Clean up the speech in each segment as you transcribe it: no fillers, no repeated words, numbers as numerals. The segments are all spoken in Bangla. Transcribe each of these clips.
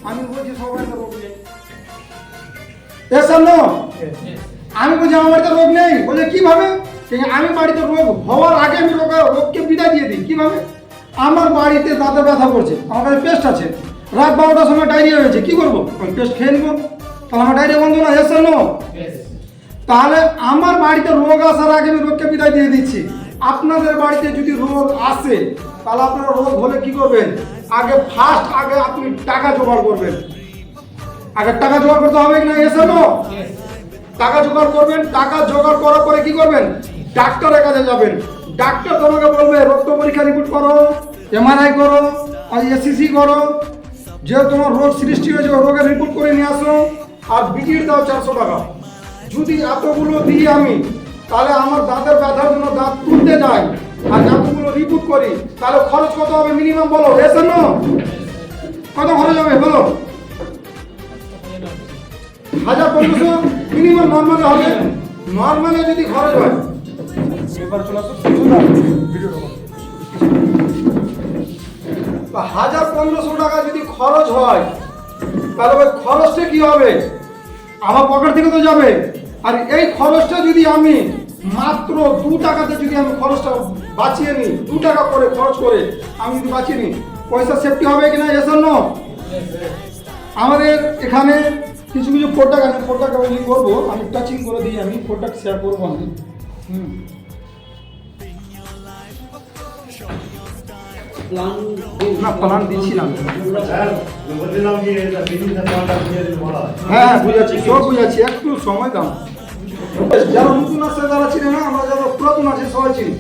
আমি বলছি সবার বাড়িতে রোগ নেই। এসব আমি বলছি আমার বাড়িতে রোগ নেই। বলে কিভাবে? আমি বাড়িতে রোগ হওয়ার আগে আমি রোগকে বিদায় দিয়ে দিই। কিভাবে? আমার বাড়িতে দাঁতে ব্যথা করছে, আমার কাছে পেস্ট আছে, রাত 12টার সময় ডায়রিয়া হয়েছে, কি করবো? পেস্ট খেয়ে নিবো, তাহলে আমার ডায়রিয়া বন্ধ না? এসব তাহলে আমার বাড়িতে রোগ আসার আগে আমি রোগকে বিদায় দিয়ে দিচ্ছি। আপনাদের বাড়িতে যদি রোগ আসে তাহলে আপনারা রোগ হলে কি করবেন? আগে আপনি টাকা জোগাড় করবেন। আগে টাকা জোগাড় করতে হবে কি না? এসে টাকা জোগাড় করবেন। টাকা জোগাড় করার পরে কি করবেন? ডাক্তারের কাছে যাবেন। ডাক্তার তোমাকে বলবে রক্ত পরীক্ষা রিপোর্ট করো, এমআরআই করো, আর এসিসি করো, যে তোমার রোগ সৃষ্টি হয়েছে রোগের রিপোর্ট করে নিয়ে আসো, আর বিটির দাও 400 টাকা। যদি এতগুলো দিই আমি, তাহলে আমার দাঁতের ব্যথার জন্য দাঁত তুলতে যাই আর এতগুলো রিপোর্ট করি, তাহলে খরচ কত হবে মিনিমাম বলো? এসে কত খরচ হবে বলো? 1500 মিনিমাম নর্মালে হবে। নর্মালে যদি খরচ হয়, এবার চলে আসো 1500 টাকা যদি খরচ হয়, তাহলে ওই খরচটা কি হবে? আমার পকেট থেকে তো যাবে। আর এই খরচটা যদি আমি মাত্র 2 টাকাতে যদি আমি খরচটা বাঁচিয়ে নিই, 2 টাকা করে খরচ করে আমি যদি বাঁচিয়ে নিই, পয়সা সেফটি হবে কিনা? এসব আমাদের এখানে কিছু কিছু প্রোডাক্ট আছে, প্রোডাক্ট আমি করবো, আমি টাচিং করে দিই, আমি প্রোডাক্ট শেয়ার করবো আমি। না প্ল্যান দিচ্ছিলাম। হ্যাঁ বুঝাচ্ছি, সব বুঝাচ্ছি, একটু সময় দাও। যারা নতুন আসছে তারা চিনে না, আমরা যারা পুরাতন আছে সবাই চিনি।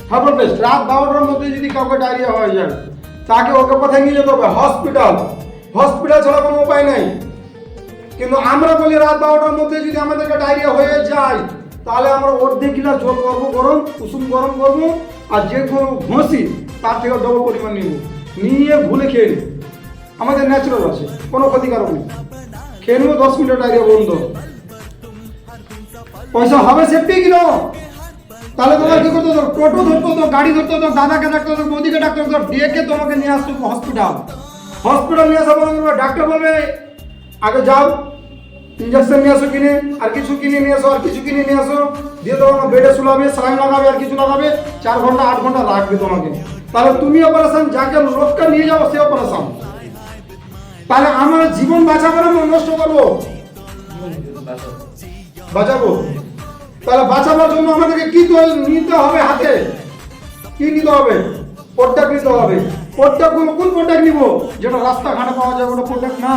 হার্বাল পেস্ট রাত 12টার মধ্যে যদি কাউকে ডায়রিয়া হয়ে যায়, তাকে ওকে কোথায় নিয়ে যেতে হবে? হসপিটাল। হসপিটাল ছাড়া কোনো উপায় নেই। কিন্তু আমরা বলি রাত 12টার মধ্যে যদি আমাদেরকে ডায়রিয়া হয়ে যায়, তাহলে আমরা অর্ধেক গিলাস জল করবো গরম, কুসুম গরম করবো, আর যে কোনো ঘষি তার থেকে ডবল পরিমাণ নিয়ে ভুলে খেয়ে নিই। আমাদের ন্যাচারাল আছে, কোনো ক্ষতিকারক নেই। খেয়ে নেবো, 10 মিনিট ডায়রিয়া বন্ধ। পয়সা হবে সেফটি কিনো? তাহলে তোমার কি করতে হতো? টোটো ধরতে হতো, গাড়ি ধরতে হতো, দাদাকে ডাকতে হতো, মোদিকে ডাকতে হতো, ডেকে তোমাকে নিয়ে আসতে হতো হসপিটাল। হসপিটাল নিয়ে আসা বলবে, ডাক্তার বলবে আগে যাও ইঞ্জেকশন নিয়ে আসো কিনে, আর কিছু কিনে নিয়ে আসো, আর কিছু কিনে নিয়ে আসো, দিয়ে তোমাকে বেডে শুলাবে, স্যালাইন লাগাবে, আর কিছু লাগাবে, 4 ঘন্টা 8 ঘন্টা রাখবে তোমাকে। তাহলে তুমি অপারেশন, যাকে লোকটা নিয়ে যাবো সে অপারেশন। তাহলে আমার জীবন বাঁচাবো না নষ্ট করবো? বাঁচাবো। তাহলে বাঁচাবার জন্য আমাদেরকে কি নিতে হবে? হাতে কি নিতে হবে? প্রোডাক্ট নিতে হবে। প্রোডাক্ট কোন প্রোডাক্ট নিব? যেটা রাস্তাঘাটে পাওয়া যায় ওটা প্রোডাক্ট না।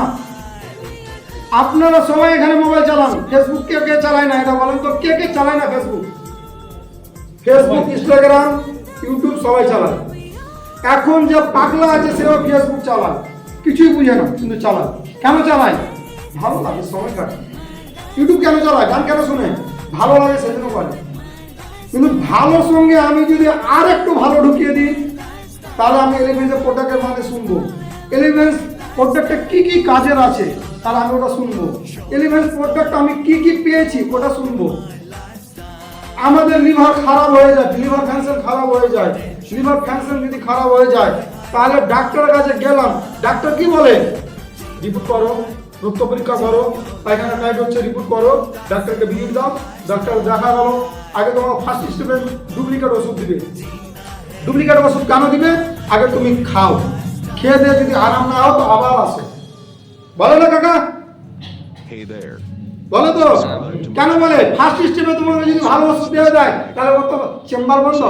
আপনারা সবাই এখানে মোবাইল চালান, ফেসবুক কে কে চালায় না? এটা বলেন তো, কে কে চালায় না ফেসবুক? ফেসবুক, ইনস্টাগ্রাম, ইউটিউব সবাই চালায়। এখন যে পাগলা আছে সেও ফেসবুক চালায়, কিছুই বুঝে না কিন্তু চালায়। কেন চালায়? ভালো লাগে, সময় কাটে। ইউটিউব কেন চালায়? গান কেন শুনে? ভালো লাগে সেজন্য করে। কিন্তু ভালোর সঙ্গে আমি যদি আর একটু ভালো ঢুকিয়ে দিই, তাহলে আমি এলিমেন্টসের প্রোডাক্টের মানে শুনবো। এলিমেন্টস প্রোডাক্টে কি কি কাজের আছে তাহলে আমি ওটা শুনবো। এলিমেন্টস প্রোডাক্ট আমি কি কি পেয়েছি ওটা শুনবো। আমাদের লিভার খারাপ হয়ে যায়, লিভার ফ্যাংশন খারাপ হয়ে যায়। লিভার ফ্যাংশন যদি খারাপ হয়ে যায়, তাহলে ডাক্তারের কাছে গেলাম, ডাক্তার কি বলে? রিপোর্ট করো, রক্ত পরীক্ষা করো, পায়খানা টাইট হচ্ছে রিপোর্ট করো, ডাক্তারকে ভিজিট দাও। ডাক্তার দেখা গেল আগে তোমার ফার্স্ট স্টেপে ডুপ্লিকেট ওষুধ দিবে। ডুপ্লিকেট ওষুধ কেন দিবে? আগে তুমি খাও, খেয়ে দিয়ে যদি আরাম না হয় তো আবার আসে। বলো না কাকা? বলো তো কেন বলে? ফার্স্ট স্টেপে তোমাকে যদি ভালো ওষুধ দেওয়া যায় তাহলে ওর তো চেম্বার বন্ধ।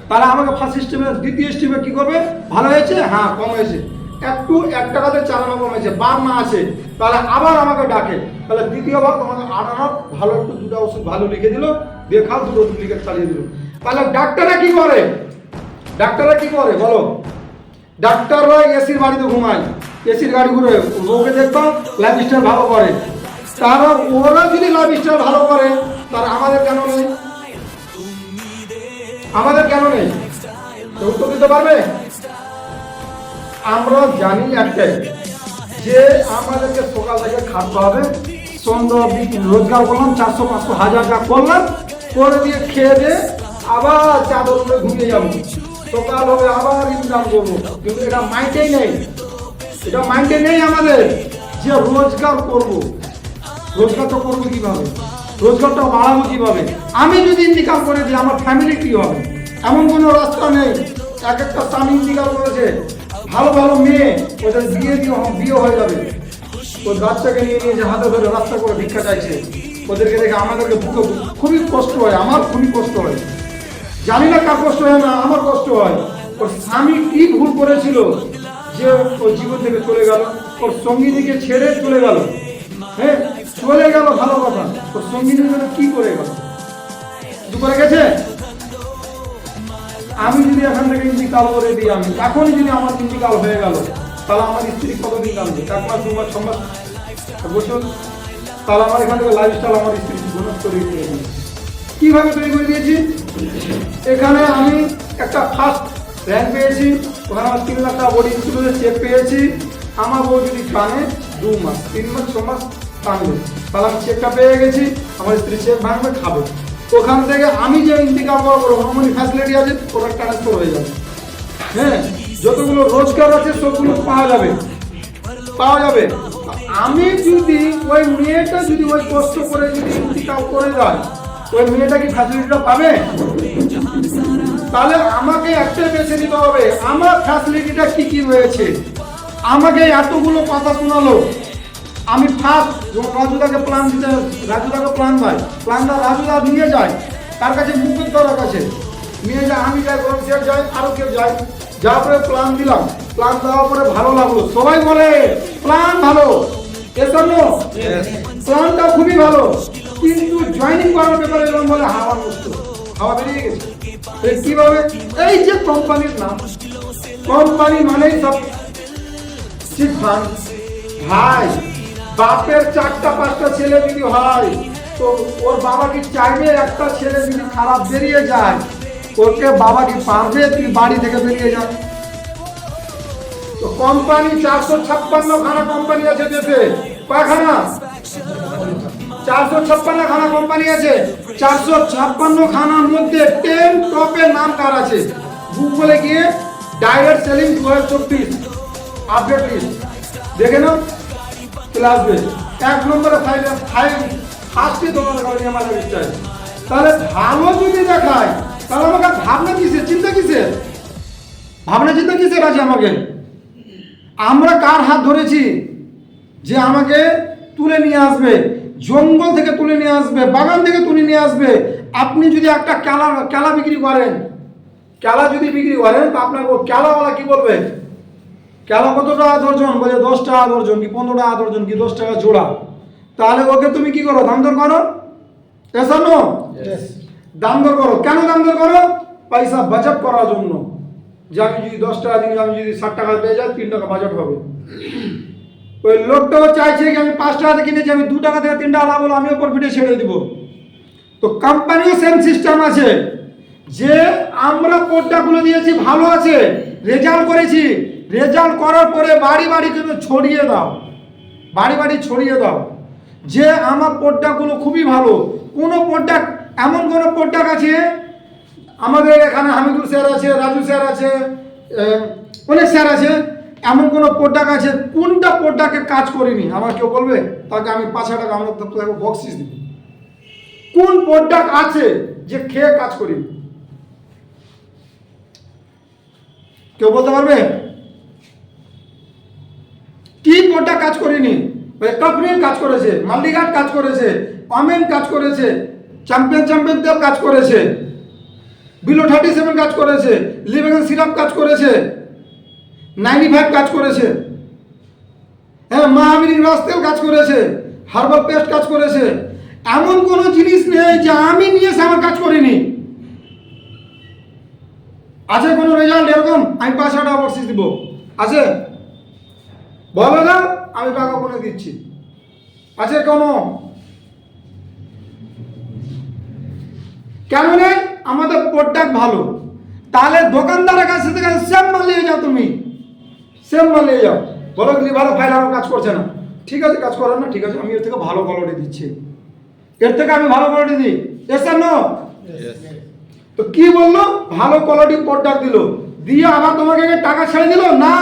তাহলে আমাকে ফার্স্ট স্টেপে, দ্বিতীয় স্টেপে কি করবে? ভালো হয়েছে, হ্যাঁ কম হয়েছে, একটু 1 টাকাতে চালানো কমেছে, বার না আছে, তাহলে আবার আমাকে ডাকে। তাহলে দ্বিতীয়বার তোমাকে আনার ভালো একটু 2টা ওষুধ ভালো লিখে দিল, দিয়ে খাও, 2টো ডুপ্লিকেট চালিয়ে দিল। তাহলে ডাক্তাররা কি করে? ডাক্তাররা কি করে বলো? ডাক্তাররা এসির বাড়িতে ঘুমায়, এসির গাড়ি ঘুরে, রোগে দেখবা লাইফস্টাইল ভালো করে। তারা ওরা যদি লাইফস্টাইল ভালো করে, তারা আমাদের কেন নেই? আমাদের কেন নেই? উত্তর দিতে পারবে? আমরা জানি একটাই, যে আমাদেরকে সকাল থেকে খাটতে হবে, সন্ধ্যা অবধি রোজগার করলাম, 400, 500, 1000 টাকা করলাম, করে দিয়ে খেয়ে দিয়ে আবার চাদর উপরে ঘুমিয়ে যাবো, সকাল হবে আবার ইনকাম করবো। কিন্তু এটা মাইন্ডেই নেই। এটা মাইন্ডে নেই আমাদের যে রোজগার করব। রোজগারটা করবো কিভাবে, রোজগারটা বাড়াবো কিভাবে, আমি যদি ইন্তিকাল করে দিই আমার ফ্যামিলি কি হবে? এমন কোনো রাস্তা নেই। এক একটা স্বামী ইন্তিকাল করেছে, ভালো ভালো মেয়ে, ওদের বিয়ে হয়ে যাবে, ওই বাচ্চাকে নিয়ে নিয়ে যে হাতে ধরে রাস্তা করে ভিক্ষা চাইছে, ওদেরকে দেখে আমাদেরকে বুকে খুবই কষ্ট হয়, আমার খুবই কষ্ট হয়। জানি না কার কষ্ট হয় না, আমার কষ্ট হয়। ওর স্বামী কি ভুল করেছিল যে ওর জীবন থেকে চলে গেল, ওর সঙ্গীটিকে ছেড়ে চলে গেল। হ্যাঁ, চলে গেল ভালো কথা, ওর সঙ্গীটির জন্য কি করে গেল? কিছু করে গেছে? আমি যদি এখান থেকে ইন্তিকাল করে দিই, আমি এখনই যদি আমার ইন্তিকাল হয়ে গেল, তাহলে আমার স্ত্রী কতদিন কাঁদবে? 1 মাস 2 মাস 6 মাস বছর? তাহলে আমার এখান থেকে লাইফস্টাইল আমার স্ত্রী বোনাস তৈরি করে দিয়েছি। কিভাবে তৈরি করে দিয়েছি? এখানে আমি একটা ফার্স্ট র্যাঙ্ক পেয়েছি, ওখানে আমার 3 লাখ টাকা বডি ইন্স্যুরেন্সের চেক পেয়েছি। আমার বউ যদি কানে 2 মাস 3 মাস 6 মাস কানবে, তাহলে আমি চেকটা পেয়ে গেছি, আমার স্ত্রী চেক ভাঙবে, খাবে। ওখান থেকে আমি যে ইন্তিকাল করবো হরমোনি ফ্যাসিলিটি আছে ওটা ট্রান্সফার হয়ে যাবে। হ্যাঁ, যতগুলো রোজগার আছে সবগুলো পাওয়া যাবে। আমি যদি ওই মেয়েটা যদি ওই কষ্ট করে যদি ইন্তিকাল করে যায়, ওই মেয়েটা কি ফ্যাসিলিটিটা পাবে? তাহলে আমাকে একটাই বেছে নিতে হবে, আমার ফ্যাসিলিটিটা কি কি রয়েছে। আমাকে এতগুলো কথা শোনালো, আমি ফার্স্ট রাজুদাকে প্ল্যান দিতে, রাজুদাকে প্ল্যান দেয়, প্ল্যানটা রাজুদা নিয়ে যায় তার কাছে, মুকুন্দর কাছে নিয়ে যায়, আমি যাই, গরমশেখ যাই, আরো কেউ যায়, যাওয়ার পরে প্ল্যান দিলাম। প্ল্যান দেওয়ার পরে ভালো লাগলো, সবাই বলে প্ল্যান ভালো, প্ল্যানটা খুবই ভালো, কিন্তু জয়েনিং করার ব্যাপারে এরকম বলে হাওয়া নষ্ট, হাওয়া বেরিয়ে গেছে। কিভাবে? এই যে কোম্পানির নাম, কোম্পানি মানেই সব চিট ফান্ড। ভাই, বাপের 4টা 5টা ছেলে যদি হয়, তো ওর বাবা কি চাইবে একটা ছেলে যদি খারাপ বেরিয়ে যায়, ওকে বাবা কি পারবে তুই বাড়ি থেকে বেরিয়ে যাবে? তো কোম্পানি 456 খানা কোম্পানি আছে দেশে, কয়খানা? 456 খানা কোম্পানি আছে। 456 খানার মধ্যে 10 টপের নাম কার আছে? গুগলে গিয়ে ডাইরেক্ট সেলিং 2024 আপডেট লিস্ট দেখে নাও, চলে আসবে। 1 নম্বরে ফার্স্টে তোমার কারণে আমার চাই। তাহলে ভালো যদি দেখায়, তাহলে আমাকে ভাবনা কিসের, চিন্তা কিসের? ভাবনা চিন্তা কিসের আছে আমাকে? আমরা কার হাত ধরেছি যে আমাকে তুলে নিয়ে আসবে, জঙ্গল থেকে তুলে নিয়ে আসবে, বাগান থেকে তুলে নিয়ে আসবে? আপনি যদি একটা কেলা বিক্রি করেন, কেলা যদি বিক্রি করেন, তো আপনার কেলাওয়ালা কি বলবে? কেলা কত টাকা দর্জন? বলে 10 টাকা দর্জন, কি 15 টাকা দর্জন, কি 10 টাকা জোড়া। তাহলে ওকে তুমি কি করো? দাম দর করো। এসা নো, দাম দর করো। কেন দাম দর করো? পয়সা বাজেট করার জন্য, যে আমি যদি 10 টাকা জিনিস আমি যদি 60 টাকা পেয়ে যাই, 3 টাকা বাজেট হবে। ওই লোকটাও চাইছে কি আমি 5 টাকাতে কিনেছি, আমি 2 টাকা থেকে 3 টাকা লাভ হলো আমি ওপর ভিটে ছেড়ে দিব। তো কোম্পানিও সেম সিস্টেম আছে, যে আমরা প্রোডাক্টগুলো দিয়েছি ভালো আছে, রেজাল্ট করেছি, রেজাল্ট করার পরে বাড়ি বাড়ি কিন্তু ছড়িয়ে দাও, বাড়ি বাড়ি ছড়িয়ে দাও যে আমার প্রোডাক্টগুলো খুবই ভালো। কোনো প্রোডাক্ট, এমন কোনো প্রোডাক্ট আছে আমাদের এখানে, হামিদুল স্যার আছে, রাজু স্যার আছে, অনেক স্যার আছে, এমন কোনো প্রোডাক্ট আছে কোনটা প্রোডাক্টে কাজ করিনি? আমার কেউ বলবে? তাকে আমি 5 টাকা আমরা বক্সিস দিব। কোন প্রোডাক্ট আছে যে খেয়ে কাজ করিনি? কেউ বলতে পারবে? কি প্রোডাক্ট কাজ করিনি? কাপড়ের কাজ করেছে, মাল্টিঘাট কাজ করেছে, অমেন কাজ করেছে, চ্যাম্পিয়ন তেল কাজ করেছে, বিলো 37 কাজ করেছে, লিভেন সিরাপ কাজ করেছে, 95 কাজ করেছে, হ্যাঁ, মহাবীর রাস তেল কাজ করেছে, হার্বাল পেস্ট কাজ করেছে। এমন কোনো জিনিস নেই যে আমি নিয়ে এসে আমার কাজ করিনি। আছে কোনো রেজাল্ট এরকম আমি 5 টাকা বক্সিস দিব? আছে? বলো না, আমি টাকা বলে দিচ্ছি। আছে কোনো? কেন নেই? আমাদের প্রোডাক্ট ভালো। তাহলে দোকানদারের কাছে থেকে সেম মাল নিয়ে যাও, তুমি সেম মাল নিয়ে যাও, বলো ভালো ফাইল আমার কাজ করছে না, ঠিক আছে কাজ করেন না, ঠিক আছে আমি এর থেকে ভালো কোয়ালিটি দিচ্ছি, এর থেকে আমি ভালো কোয়ালিটি দিই। এস আর নো? তো কি বললো? ভালো কোয়ালিটি প্রোডাক্ট দিল, দিয়ে আবার তোমাকে টাকা ছেড়ে দিল না,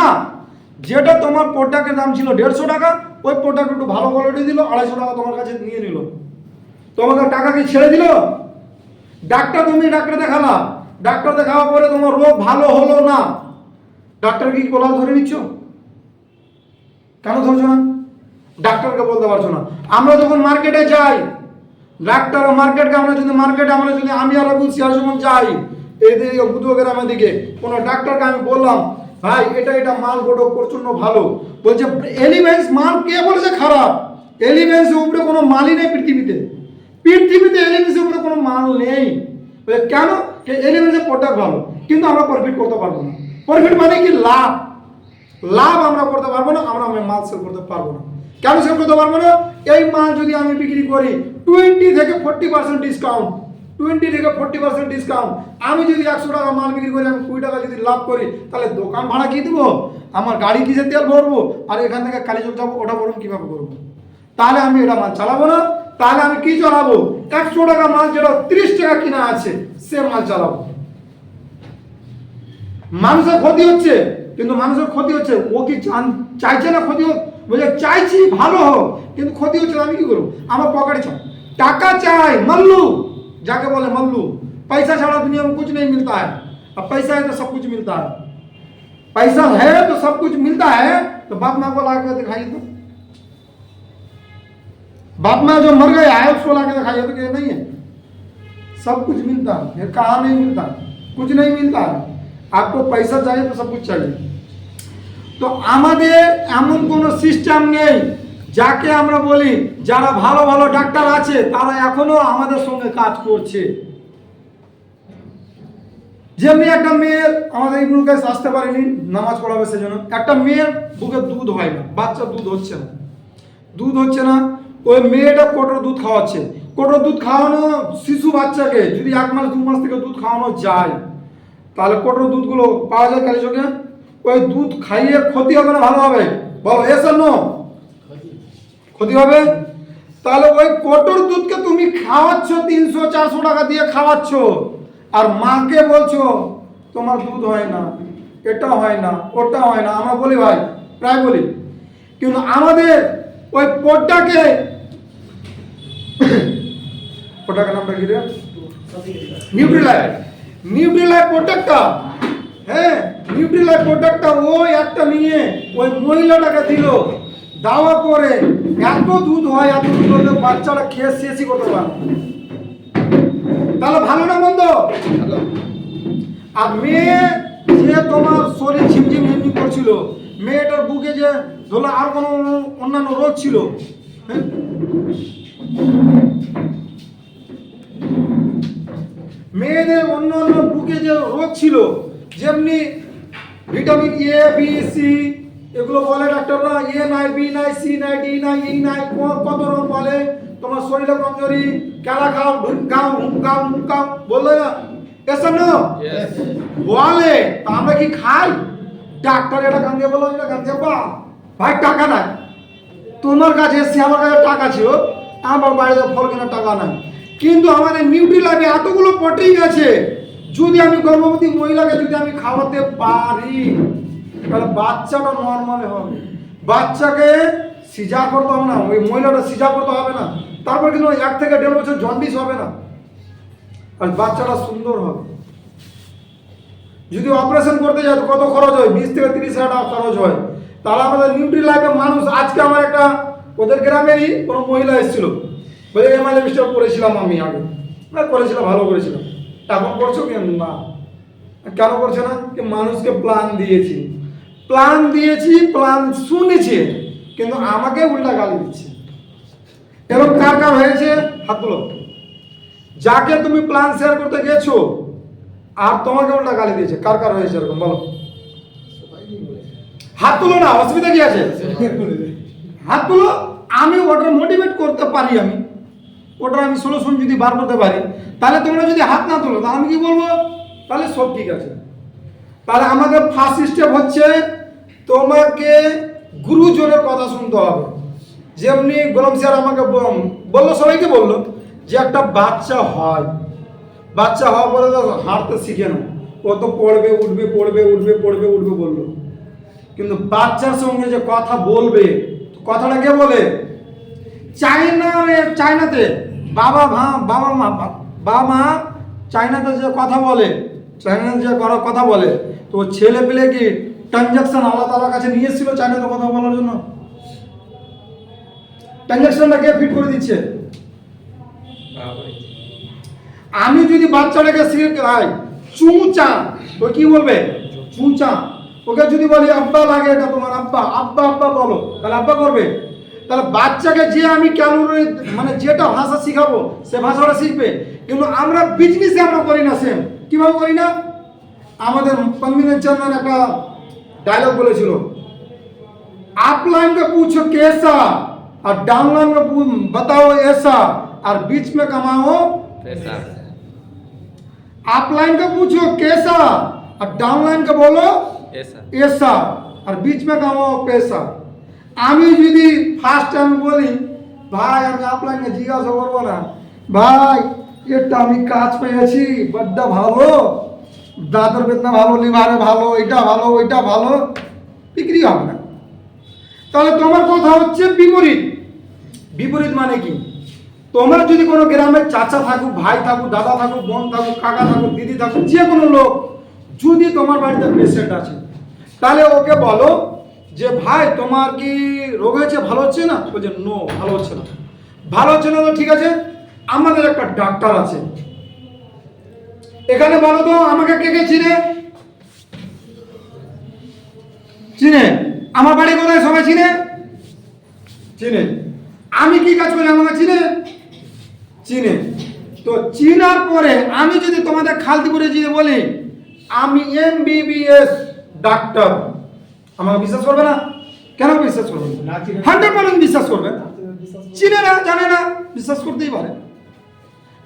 যেটা তোমার প্রোডাক্টের দাম ছিল 150 টাকা, ওই প্রোডাক্ট একটু ভালো কোয়ালিটি দিল, 250 টাকা তোমার কাছে নিয়ে নিল, তোমাকে টাকা কি ছেড়ে দিল? তুমি ডাক্তার দেখালা, ডাক্তার দেখাওয়ার পরে তোমার রোগ ভালো হলো না, ডাক্তার কি কলার ধরে নিচ্ছ? কেন ধরছো না? ডাক্তারকে বলতে পারছো না। আমরা যখন মার্কেটে যাই, ডাক্তার মার্কেটকে আমরা যদি আমি আর আবুল সিয়ার যখন যাই এদিকে বুধগ্রামের দিকে, কোনো ডাক্তারকে আমি বললাম ভাই এটা মাল বড় প্রচন্ড ভালো, বলছে এলিমেন্টস মাল কে বলেছে খারাপ? এলিমেন্টসের উপরে কোনো মালই নেই পৃথিবীতে এলিমেন্টসের উপরে কোনো মাল নেই। কেন? এলিমেন্টসের প্রোডাক্ট ভালো, কিন্তু আমরা প্রফিট করতে পারবো না। প্রফিট মানে কি? লাভ আমরা করতে পারবো না, আমরা মাল সেল করতে পারবো না। কেন সেল করতে পারবো না? এই মাল যদি আমি বিক্রি করি 20 থেকে 40% ডিসকাউন্ট, 20 থেকে 40% ডিসকাউন্ট, আমি যদি 100 টাকা মাল বিক্রি করি, আমি 20 টাকা যদি লাভ করি, তাহলে দোকান ভাড়া কি দেবো? আমার গাড়ি কিসে তেল ভরবো? আর এখান থেকে কালীচক যাবো, ওটা বলুন কিভাবে করবো? তাহলে আমি এটা মাল চালাবো না। তাহলে আমি কি চালাবো? 100 টাকা মাল যেটা 30 টাকা কিনা আছে সে মাল চালাবো। মানুষের ক্ষতি হচ্ছে, কিন্তু মানুষের ক্ষতি হচ্ছে, ও কি চাইছে না ক্ষতি হোক? বলছে চাইছি ভালো হোক, কিন্তু ক্ষতি হচ্ছে, আমি কি করবো? আমার পকেটে চাই, টাকা চাই, मल्लू जाके बोले मल्लू, पैसा छाड़ा दुनिया में कुछ नहीं मिलता है, अब पैसा है तो सब कुछ मिलता है, पैसा है तो सब कुछ मिलता है। तो बाप माँ को ला के दिखाइए, तो बाप माँ जो मर गया है उसको ला के दिखाइए तो क्या नहीं है? सब कुछ मिलता है। कहाँ नहीं मिलता? कुछ नहीं मिलता है। आपको पैसा चाहिए तो सब कुछ चाहिए। তো আমাদের এমন কোনো সিস্টেম নেই যাকে আমরা বলি যারা ভালো ভালো ডাক্তার আছে তারা এখনো আমাদের সঙ্গে কাজ করছে। যেমনি একটা মেয়ের আমাদের ইবনুল কাইস আসতে পারেনি, নামাজ পড়াবে সেজন্য, একটা মেয়ের বুকে দুধ হয় না, বাচ্চা দুধ হচ্ছে না, ওই মেয়েটা কোটোর দুধ খাওয়াচ্ছে। কোটোর দুধ খাওয়ানো শিশু বাচ্চাকে যদি 1 মাস 2 মাস থেকে দুধ খাওয়ানো যায়, তাহলে কোটোর দুধগুলো পাওয়া যায় কালীচকে। ওই দুধ খাইয়ে ক্ষতি হবে না ভালো হবে? বলো এস আর নো? ক্ষতি হবে। তাহলে ওই কোটোর দুধকে তুমি খাওয়াচ্ছ 300-400 টাকা দিয়ে খাওয়াচ্ছ, আর মাকে বলছো তোমার দুধ হয় না, এটা হয় না, ওটা হয় না। আমরা বলি ভাই, প্রায় বলি, কিন্তু আমাদের ওই পোটটাকে নামটা কি রে? নিউট্রিলাইট প্রোডাক্টটা, হ্যাঁ নিউট্রিলাইট প্রোডাক্টটা ওই একটা নিয়ে ওই মহিলাটাকে দিল, দাওয়া করে এত দুধ হয়, এত দুধ হলে বাচ্চারা খেয়ে শেষই করতে পারে। তাহলে ভালো না মন্দ? আর মেয়ে যে তোমার শরীর ঝিমঝিম ঝিমঝিম করছিল, মেয়েটার বুকে যে ধরো আর কোনো অন্যান্য রোগ ছিল, হ্যাঁ মেয়েদের অন্য অন্য বুকে যে রোগ ছিল, যেমনি ভিটামিন এ বি সি এগুলো বলে ডাক্তাররা, এ নাই, বি নাই, সি নাই, ডি নাই, ই নাই, কত রকম বলে। তোমার শরীরে কমজোরি, কেলা খাও, ঢুকাও বললে না? এসব না বলে, আমরা কি খাই? ডাক্তার এটা গান দিয়ে বলো, এটা গান দিয়ে বা ভাই টাকা নাই তোমার কাছে, এসে আমার কাছে টাকা ছিল, আমার বাড়িতে ফল কেনার টাকা নাই, কিন্তু আমাদের নিউট্রিলাইটে এতগুলো প্রোটিন আছে, যদি আমি গর্ভবতী মহিলাকে যদি আমি খাওয়াতে পারি, তাহলে বাচ্চাটা নর্মাল হবে। বাচ্চাকে সিজার করতে হবে না, ওই মহিলাটা সিজার করতে হবে না, তারপর কিন্তু 1 থেকে 1.5 বছর জন্ডিস হবে না, আর বাচ্চাটা সুন্দর হবে। যদি অপারেশন করতে যায় কত খরচ হয়? 20 থেকে 30 হাজার টাকা খরচ হয়। তাহলে আমাদের নিউট্রিলাইফে মানুষ, আজকে আমার একটা ওদের গ্রামেরই কোনো মহিলা এসেছিল, বলে এমআইএল স্টোর করেছিলাম আমি আগে, করেছিলাম ভালো করেছিলাম, এখন করছো কেন না? কেন করছো না? কি মানুষকে প্ল্যান দিয়েছি, প্ল্যান শুনেছে, কিন্তু আমাকে উল্টা গালি দিচ্ছে। এরকম কার হয়েছে? হাত তুলো। যাকে তুমি প্ল্যান শেয়ার করতে গেছো আর তোমাকে উল্টা গালি দিয়েছে, কার হয়েছে এরকম বলো? হাত তুলো না, অসুবিধা কি আছে? হাত তুলো। আমি ওটা মোটিভেট করতে পারি, আমি সলিউশন যদি বার করতে পারি, তাহলে তোমরা যদি হাত না তোলো তাহলে আমি কি বলবো? তাহলে সব ঠিক আছে। তাহলে আমাদের ফার্স্ট স্টেপ হচ্ছে তোমাকে গুরুজনের কথা শুনতে হবে। যেমনি গোলাম স্যার আমাকে বললো, সবাইকে বললো যে একটা বাচ্চা হওয়ার পরে তো হাঁটতে শিখে না, ও তো পড়বে উঠবে বললো, কিন্তু বাচ্চার সঙ্গে যে কথা বলবে, কথাটা কে বলে? চায়নাতে বাবা মা চায়নাতে যে কথা বলে, চায়নাতে যে কথা বলে, তো ছেলে পেলে কি ট্রানজাকশন আল্লাহ তাআলার কাছে নিয়ে এসেছিল চায়নাতে কথা বলার জন্য? ট্রানজাকশনটা কে ফিট করে দিচ্ছে? আমি যদি বাচ্চাটাকে শিখাই চুঁচা, তো কি বলবে? চুঁচা। ওকে যদি বলি আব্বা লাগে, এটা তোমার আব্বা, আব্বা আব্বা বলো, তাহলে আব্বা করবে। তাহলে বাচ্চাকে যে আমি ক্যালোরি মানে যেটা ভাষা শিখাবো সে ভাষাটা শিখবে। কিন্তু আমরা বিজনেসে আমরা করি না সেম। কিভাবে করি না? আমাদের পন্ডিত চন্দ্রন একটা ডায়লগ বলেছিল, आप लाइन में पूछो कैसा और डाउन लाइन में बताओ ऐसा और बीच में कमाओ पैसा। आप लाइन का पूछो कैसा और डाउन लाइन का बोलो ऐसा और बीच में कमाओ पैसा। আমি যদি ফার্স্ট টাইম বলি ভাই আমি আপনাকে জিজ্ঞাসা করবো না, ভাই এটা আমি কাজ পেয়েছি বড্ড ভালো, দাঁতের বেদনা ভালো, লিভারে ভালো, এটা ভালো ওইটা ভালো, বিক্রি হবে না। তাহলে তোমার কথা হচ্ছে বিপরীত। বিপরীত মানে কি? তোমার যদি কোনো গ্রামের চাচা থাকুক, ভাই থাকুক, দাদা থাকুক, বোন থাকুক, কাকা থাকুক, দিদি থাকুক, যে কোনো লোক যদি তোমার বাড়িতে পেশেন্ট আছে, তাহলে ওকে বলো যে ভাই তোমার কি রোগ হয়েছে, ভালো হচ্ছে না? বলছে নো, ভালো হচ্ছে না। ভালো হচ্ছে না তো ঠিক আছে, আমাদের একটা ডাক্তার আছে এখানে, বলো তো আমাকে কে কে চিনে? চিনে? আমার বাড়ি কোথায় সবাই চিনে? চিনে। আমি কি কাজ করি আমাকে চিনে? চিনে। তো চিনার পরে আমি যদি তোমাদের খালতিপুরে গিয়ে বলি আমি MBBS ডাক্তার, আমাকে বিশ্বাস করবে না? কেন বিশ্বাস করবে? 100% বিশ্বাস করবে। চিনে না, জানে না, বিশ্বাস করতেই পারে।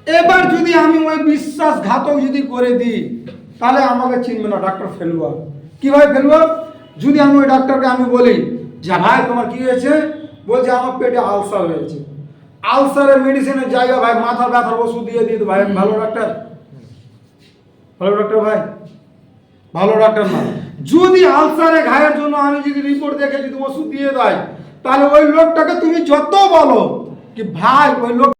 এবার যদি আমি ওই বিশ্বাসঘাতক যদি করে দিই, তাহলে আমাকে চিনবে না, ডাক্তার ফেলুয়ার। কিভাবে ফেলুয়ার? যদি আমি ওই ডাক্তারকে আমি বলি যে ভাই তোমার কি হয়েছে? বলছে আমার পেটে আলসার হয়েছে। আলসারের মেডিসিনের জায়গা ভাই মাথা ব্যথার ওষুধ দিয়ে দিত, ভাই আমি ভালো ডাক্তার? ভালো ডাক্তার ভাই? ভালো ডাক্তার না। যদি আলসারে ঘায়ের জন্য আমি যদি রিপোর্ট দেখে যদি ওষুধ দিয়ে দেয়, তাহলে ওই লোকটাকে তুমি যত বলো কি ভাই ওই লোক